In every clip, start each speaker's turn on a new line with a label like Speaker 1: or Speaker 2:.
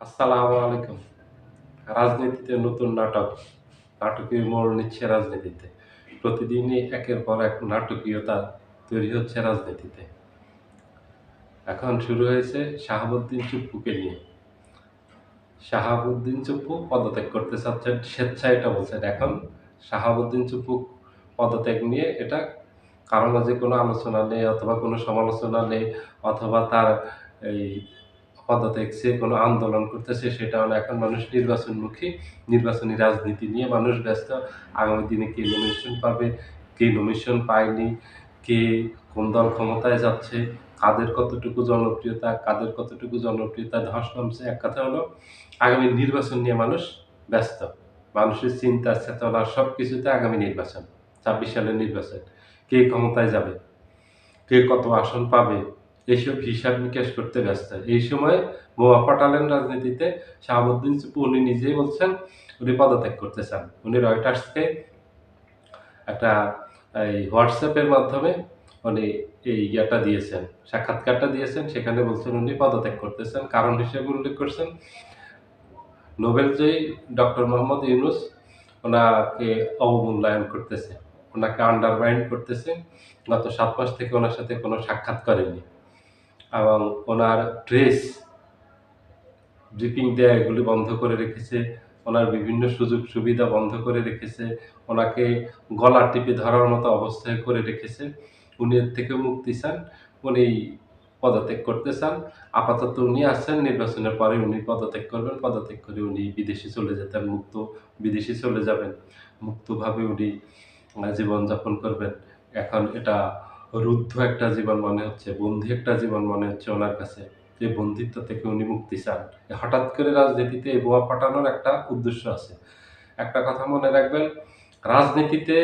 Speaker 1: আসসালামু আলাইকুম। রাজনীতিতে নতুন নাটকীয় মোড় নিচ্ছে রাজনীতিতে। প্রতিদিনই একের পর এক নাটকীয়তা তৈরি হচ্ছে রাজনীতিতে। এখন শুরু হয়েছে শাহাবুদ্দিন চুপ্পুকে নিয়ে। শাহাবুদ্দিন চুপ্পু পদত্যাগ করতে চাচ্ছেন, স্বেচ্ছায় এটা বলছেন। এখন শাহাবুদ্দিন চুপ্পু পদত্যাগ নিয়ে এটা কারো মাঝে কোনো আলোচনা নেই অথবা কোনো সমালোচনা নেই অথবা তার এই পদত্যাগ সে কোনো আন্দোলন করতেছে সেটাও না। এখন মানুষ নির্বাচনমুখী, নির্বাচনী রাজনীতি নিয়ে মানুষ ব্যস্ত। আগামী দিনে কে নমিনেশন পাবে, কে নমিনেশন পায়নি, কে কোন দল ক্ষমতায় যাচ্ছে, কাদের কতটুকু জনপ্রিয়তা ধস নামছে। এক কথা হলো আগামী নির্বাচন নিয়ে মানুষ ব্যস্ত। মানুষের চিন্তা চেতনা সবকিছুতে আগামী নির্বাচন, ২৬ সালের নির্বাচন। কে ক্ষমতায় যাবে, কে কত আসন পাবে, এইসব হিসাব নিকাশ করতে ব্যস্ত। এই সময় বোমা ফাটালেন রাজনীতিতে শাহাবুদ্দিন চুপ্পু। উনি নিজেই বলছেন উনি পদত্যাগ করতে চান। উনি রয়টার্সকে একটা হোয়াটসঅ্যাপের মাধ্যমে উনি দিয়েছেন, সাক্ষাৎকারটা দিয়েছেন। সেখানে বলছেন উনি পদত্যাগ করতেছেন। কারণ হিসেবে উল্লেখ করছেন নোবেলজয়ী ডক্টর মোহাম্মদ ইউনূস ওনাকে অবমূল্যায়ন করতেছে, ওনাকে আন্ডারমাইন করতেছে। গত ৭ মাস থেকে ওনার সাথে কোনো সাক্ষাৎ করেনি এবং ওনার প্রেস ব্রিফিং দেয়া এগুলি বন্ধ করে রেখেছে, ওনার বিভিন্ন সুযোগ সুবিধা বন্ধ করে রেখেছে, ওনাকে গলা টিপে ধরার মতো অবস্থায় করে রেখেছে। উনি এর থেকে মুক্তি চান, উনি পদত্যাগ করতে চান। আপাতত উনি আছেন, নির্বাচনের পরে উনি পদত্যাগ করবেন। পদত্যাগ করে উনি বিদেশে চলে যেতেন, বিদেশে চলে যাবেন। মুক্তভাবে উনি জীবনযাপন করবেন। এখন এটা রুদ্ধ একটা জীবন মনে হচ্ছে, বন্দী একটা জীবন মনে হচ্ছে ওনার কাছে। এই বন্দিত্ব থেকে উনি মুক্তি চান। হঠাৎ করে রাজনীতিতে এই বোমা ফাটানোর একটা উদ্দেশ্য আছে। একটা কথা মনে রাখবেন, রাজনীতিতে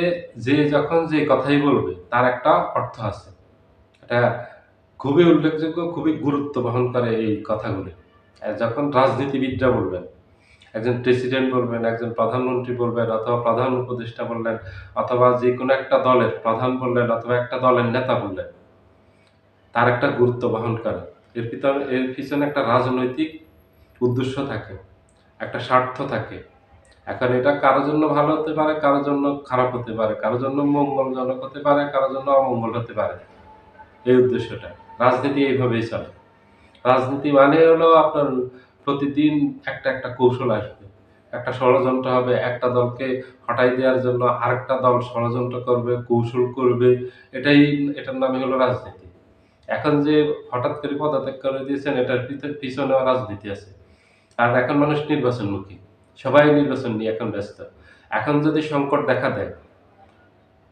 Speaker 1: যে যখন যে কথাই বলবে তার একটা অর্থ আছে। এটা খুবই উল্লেখযোগ্য, খুবই গুরুত্ব বহন করে এই কথাগুলি। যখন রাজনীতিবিদরা বলবেন, একজন প্রেসিডেন্ট বলবেন, একজন প্রধানমন্ত্রী বলবেন অথবা প্রধান উপদেষ্টা বললেন অথবা যেকোনো একটা দলের প্রধান বললেন অথবা একটা দলের নেতা বললেন, তার একটা গুরুত্ব বহন করে। এর পিছনে একটা রাজনৈতিক উদ্দেশ্য থাকে, একটা স্বার্থ থাকে। এখন এটা কারো জন্য ভালো হতে পারে, কারো জন্য খারাপ হতে পারে, কারো জন্য মঙ্গলজনক হতে পারে, কারো জন্য অমঙ্গল হতে পারে। এই উদ্দেশ্যটা। রাজনীতি এইভাবেই চলে। রাজনীতি মানে হলো আপনার প্রতিদিন একটা কৌশল আসবে। একটা ষড়যন্ত্র হবে, একটা দলকে হটাই দেওয়ার জন্য আরেকটা দল ষড়যন্ত্র করবে, কৌশল করবে। এটার নামই হলো রাজনীতি। এখন যে হঠাৎ করে পদত্যাগ করে দিয়েছেন এটার পিছনেও রাজনীতি আছে। আর এখন মানুষ নির্বাচনমুখী। সবাই নির্বাচন নিয়ে এখন ব্যস্ত। এখন যদি সংকট দেখা দেয়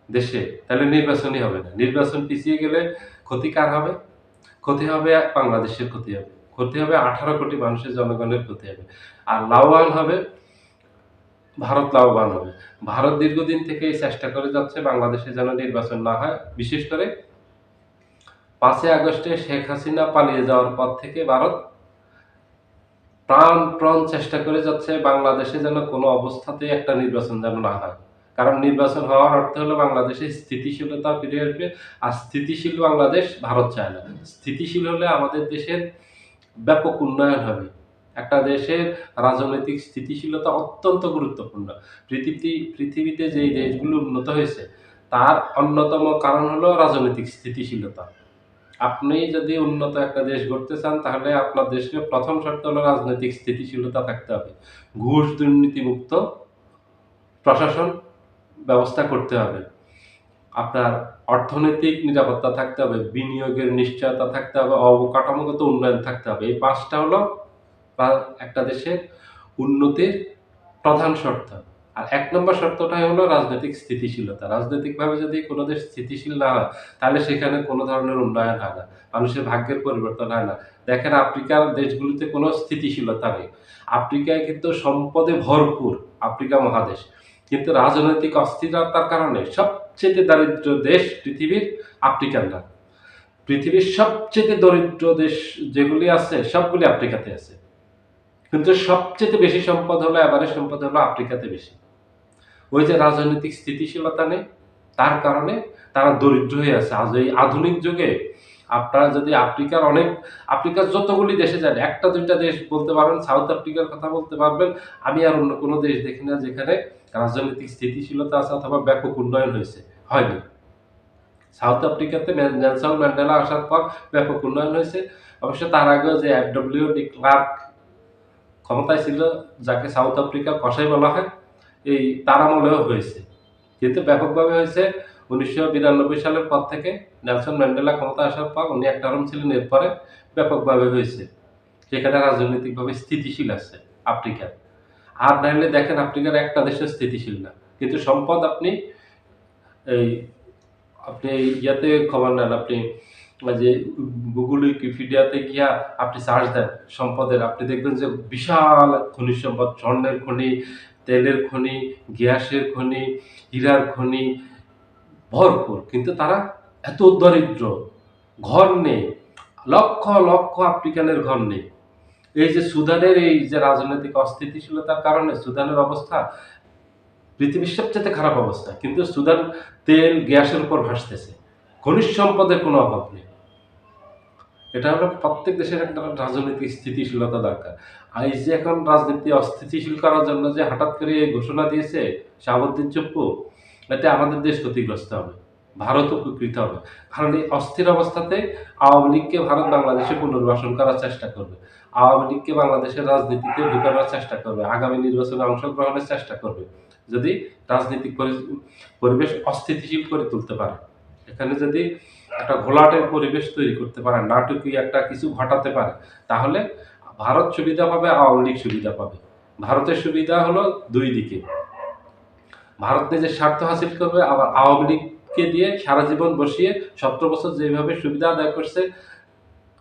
Speaker 1: দেশে, তাহলে নির্বাচনই হবে না। নির্বাচন পিছিয়ে গেলে ক্ষতি কার হবে? ক্ষতি হবে বাংলাদেশের ক্ষতি হবে। ক্ষতি হবে ১৮ কোটি মানুষের জনগণের ক্ষতি হবে। আর লাভবান হবে ভারত লাভবান হবে। ভারত দীর্ঘদিন থেকেই চেষ্টা করে যাচ্ছে বাংলাদেশে যেন নির্বাচন না হয়। বিশেষ করে ৫ই আগস্টে শেখ হাসিনা পালিয়ে যাওয়ার পর থেকে ভারত প্রাণপণ চেষ্টা করে যাচ্ছে বাংলাদেশে যেন কোনো অবস্থাতেই একটা নির্বাচন যেন না হয়। কারণ নির্বাচন হওয়ার অর্থ হলো বাংলাদেশে স্থিতিশীলতা ফিরে আসবে। আর স্থিতিশীল বাংলাদেশ ভারত চায় না। স্থিতিশীল হলে আমাদের দেশের ব্যাপক উন্নয়ন হবে। একটা দেশের রাজনৈতিক স্থিতিশীলতা অত্যন্ত গুরুত্বপূর্ণ। পৃথিবীতে যেই দেশগুলো উন্নত হয়েছে তার অন্যতম কারণ হলো রাজনৈতিক স্থিতিশীলতা। আপনি যদি উন্নত একটা দেশ গড়তে চান তাহলে আপনার দেশকে প্রথম শর্ত হলো রাজনৈতিক স্থিতিশীলতা থাকতে হবে। ঘুষ দুর্নীতিমুক্ত প্রশাসন ব্যবস্থা করতে হবে। আপনার অর্থনৈতিক নিরাপত্তা থাকতে হবে, বিনিয়োগের নিশ্চয়তা থাকতে হবে, অবকাঠামোগত উন্নয়ন থাকতে হবে। এই ৫ টা হলো একটা দেশের উন্নতির প্রধান শর্ত। আর ১ নম্বর শর্তটাই হলো রাজনৈতিক স্থিতিশীলতা। রাজনৈতিকভাবে যদি কোনো দেশ স্থিতিশীল না হয়, তাহলে সেখানে কোনো ধরনের উন্নয়ন হয় না। মানুষের ভাগ্যের পরিবর্তন হয় না। দেখেন আফ্রিকার দেশগুলোতে কোনো স্থিতিশীলতা নেই। আফ্রিকায় কিন্তু সম্পদে ভরপুর, আফ্রিকা মহাদেশ। কিন্তু রাজনৈতিক অস্থিরতার কারণে সবচেয়ে দারিদ্র দেশ পৃথিবীর আফ্রিকানরা। পৃথিবীর সবচেয়ে দরিদ্র দেশ যেগুলি আছে সবগুলি আফ্রিকাতে আছে। কিন্তু সবচেয়ে বেশি সম্পদ হলো এভারেজ সম্পদ হলো আফ্রিকাতে বেশি। ওই যে রাজনৈতিক স্থিতিশীলতা নেই, তার কারণে তারা দরিদ্র হয়ে আছে। আজ এই আধুনিক যুগে আপনারা যদি আফ্রিকার যতগুলি দেশে যান, ১টা ২টা দেশ বলতে পারবেন, সাউথ আফ্রিকার কথা বলতে পারবেন। আমি আর অন্য কোনো দেশ দেখি না যেখানে রাজনৈতিক স্থিতিশীলতা আছে অথবা ব্যাপক উন্নয়ন হয়নি। সাউথ আফ্রিকাতে নেলসন ম্যান্ডেলা আসার পর ব্যাপক উন্নয়ন হয়েছে। অবশ্য তার আগেও যে এফ.ডব্লিউ. ডি ক্লার্ক ক্ষমতায় ছিল, যাকে সাউথ আফ্রিকার কসাই বলা হয়, তার আমলেও হয়েছে। কিন্তু ব্যাপকভাবে হয়েছে ১৯৯২ সালের পর থেকে। নেলসন ম্যান্ডেলা ক্ষমতায় আসার পর উনি এক টার্ম ছিলেন, এরপরে ব্যাপকভাবে হয়েছে। সেখানে রাজনৈতিকভাবে স্থিতিশীল আছে আফ্রিকা। আর নাহলে দেখেন আফ্রিকার একটা দেশও স্থিতিশীল না। কিন্তু সম্পদ এই আপনি ইয়াতে খবর নেন, আপনি ওই যে গুগল, উইকিপিডিয়াতে গিয়া আপনি সার্চ দেন সম্পদের, আপনি দেখবেন যে বিশাল খনিজ সম্পদ, স্বর্ণের খনি, তেলের খনি, গ্যাসের খনি, হীরার খনি ভরপুর। কিন্তু তারা এত দরিদ্র, ঘর নেই। লক্ষ লক্ষ আফ্রিকানের ঘর নেই। এই যে সুদানের এই যে রাজনৈতিক অস্থিতিশীলতার কারণে সুদানের অবস্থা পৃথিবীর সবচেয়ে খারাপ অবস্থা। কিন্তু সুদান তেল, গ্যাসের উপর ভাসতেছে। খনিজ সম্পদের কোনো অভাব নেই। এটা হলো প্রত্যেক দেশের একটা রাজনৈতিক স্থিতিশীলতা দরকার। আর এই যে এখন রাজনীতি অস্থিতিশীল করার জন্য যে হঠাৎ করে এই ঘোষণা দিয়েছে শাহাবুদ্দিন চুপ্পু, এতে আমাদের দেশ ক্ষতিগ্রস্ত হবে। ভারত উপকৃত হবে। কারণ এই অস্থির অবস্থাতে আওয়ামী লীগকে ভারত বাংলাদেশে পুনর্বাসন করার চেষ্টা করবে। আওয়ামী লীগকে বাংলাদেশের রাজনীতিতে ঢুকানোর চেষ্টা করবে। আগামী নির্বাচনে অংশগ্রহণের চেষ্টা করবে। যদি রাজনৈতিক পরিবেশ অস্থিতিশীল করে তুলতে পারে। এখানে যদি একটা ঘোলাটে পরিবেশ তৈরি করতে পারে, নাটকীয় একটা কিছু ঘটাতে পারে, তাহলে ভারত সুবিধা পাবে, আওয়ামী লীগ সুবিধা পাবে। ভারতের সুবিধা হলো ২ দিকে। ভারত নিজের স্বার্থ হাসিল করবে, আবার আওয়ামী লীগকে দিয়ে সারা জীবন বসিয়ে ১৭ বছর যেভাবে সুবিধা আদায় করছে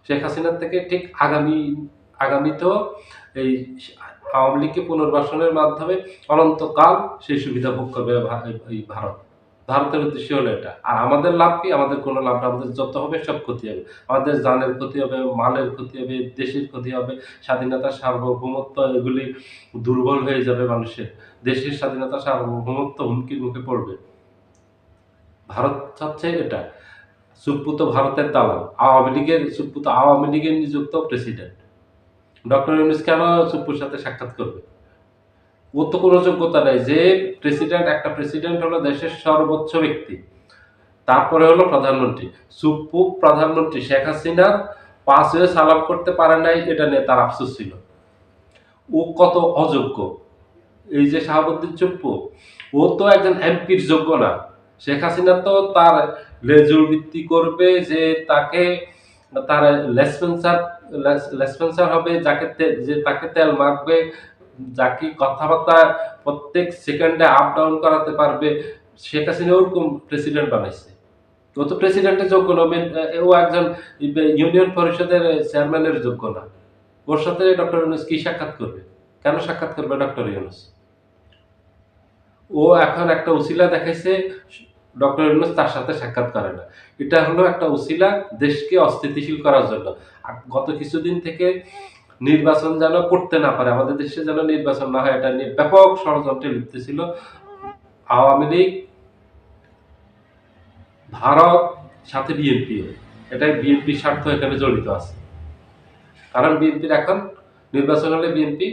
Speaker 1: শেখ হাসিনার থেকে, ঠিক আগামীতেও এই আওয়ামী লীগকে পুনর্বাসনের মাধ্যমে অনন্তকাল সেই সুবিধা ভোগ করবে এই ভারত। ভারতের উদ্দেশ্য হলো এটা। আর আমাদের লাভ কি? আমাদের কোনো লাভ না। আমাদের যত হবে সব ক্ষতি হবে। আমাদের জানের ক্ষতি হবে, মালের ক্ষতি হবে, দেশের ক্ষতি হবে, স্বাধীনতা, সার্বভৌমত্ব এগুলি দুর্বল হয়ে যাবে মানুষের। দেশের স্বাধীনতা, সার্বভৌমত্ব হুমকির মুখে পড়বে। ভারত চাচ্ছে এটা। চুপ্পু তো ভারতের দালাল। চুপ্পু তো আওয়ামী লীগের নিযুক্ত প্রেসিডেন্ট। ডক্টর ইউনূস কেন চুপ্পুর সাথে সাক্ষাৎ করবে? ওর তো কোনো যোগ্যতা নাই। যে একটা প্রেসিডেন্ট হলো দেশের সর্বোচ্চ ব্যক্তি। তারপরে হলো প্রধানমন্ত্রী। চুপ্পু প্রধানমন্ত্রী শেখ হাসিনার পা ছুঁয়ে সালাম করতে পারে নাই, এটা নিয়ে তার আফসোস ছিল। ও কত অযোগ্য। এই যে শাহাবুদ্দিন চুপ্পু, ও তো একজন এমপির যোগ্য না। শেখ হাসিনা তো তার লেজুর ভিত্তি করবে, যে তার লেসপেন্সার হবে, যে তাকে তেল মাখবে, যাকে কথাবার্তা প্রত্যেক সেকেন্ডে আপ ডাউন করাতে পারবে। শেখ হাসিনা ওরকম প্রেসিডেন্ট বানাইছে। ও তো প্রেসিডেন্টের যোগ্য না। ও একজন ইউনিয়ন পরিষদের চেয়ারম্যানের যোগ্য না। ওর সাথে ডক্টর ইউনূস কি সাক্ষাৎ করবে? কেন সাক্ষাৎ করবে ডক্টর ইউনূস? ও এখন একটা উছিলা দেখাইছে, ডক্টর ইউনূস তার সাথে সাক্ষাৎ করে না। এটা হলো একটা উছিলা দেশকে অস্থিতিশীল করার জন্য। আর গত কিছুদিন থেকে নির্বাচন যেন করতে না পারে, আমাদের দেশে যেন নির্বাচন না হয়, এটা নিয়ে ব্যাপক ষড়যন্ত্রে লিপ্ত ছিল আওয়ামী লীগ, ভারত, সাথে বিএনপিও। এটাই বিএনপির স্বার্থ এখানে জড়িত আছে। কারণ বিএনপির এখন নির্বাচন হলে বিএনপি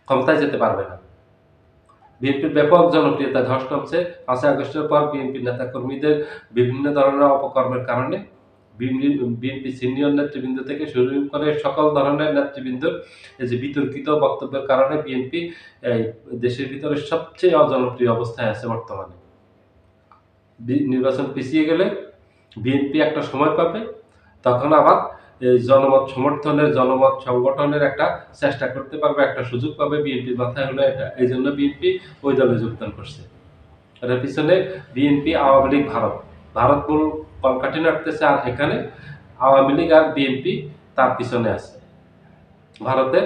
Speaker 1: ক্ষমতায় যেতে পারবে না। বিএনপির ব্যাপক জনপ্রিয়তা ধস নামছে। ৫ই আগস্টের পর বিএনপির নেতাকর্মীদের বিভিন্ন ধরনের অপকর্মের কারণে বিএনপি সিনিয়র নেতৃবৃন্দ থেকে শুরু করে সকল ধরনের নেতৃবৃন্দর এই যে বিতর্কিত বক্তব্যের কারণে বিএনপি দেশের ভিতরে সবচেয়ে অজনপ্রিয় অবস্থায় আছে বর্তমানে। নির্বাচন পিছিয়ে গেলে বিএনপি একটা সময় পাবে, তখন আবার এই জনমত সমর্থনের, জনমত সংগঠনের একটা চেষ্টা করতে পারবে, একটা সুযোগ পাবে। বিএনপির মাথায় হলো এটা। এই জন্য বিএনপি ওই দলে যোগদান করছে। এটার পিছনে বিএনপি, আওয়ামী লীগ, ভারত মূল কলকাঠি নাড়তেছে। আর এখানে আওয়ামী লীগ আর বিএনপি তার পিছনে আছে ভারতের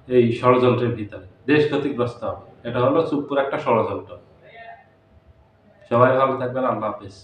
Speaker 1: এই ষড়যন্ত্রের ভিতরে। দেশ ক্ষতিগ্রস্ত হবে। এটা হলো চুপ্পুর একটা ষড়যন্ত্র। সবাই ভালো থাকবেন। আল্লাহ হাফেজ।